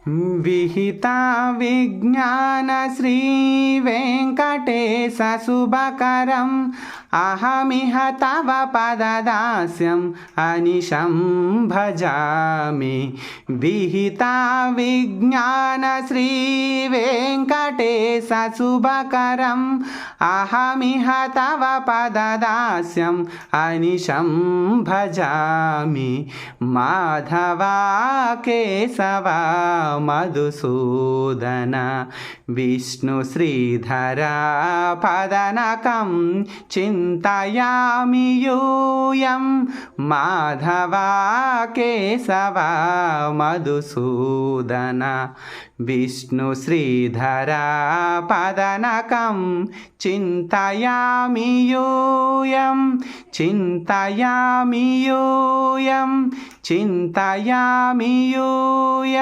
विहिता विज्ञान श्री वेंकटेश शुभकरम् अहमिह तव पददास्यम् अनिशं भजामि। विहिता विज्ञान श्री वेंकटेश शुभकरम् अहमिह तव पददास्यम् अनिशं भजामि। माधवा केशवा मधुसूदन विष्णु श्रीधरा पदनकं चिन्तयामि यूयं। माधवा केशवा मधुसूदन विष्णु श्रीधरा पदनकं चिन्तयामि यूयं। चिन्तयामि यूयं चिन्तयामि यूयम्।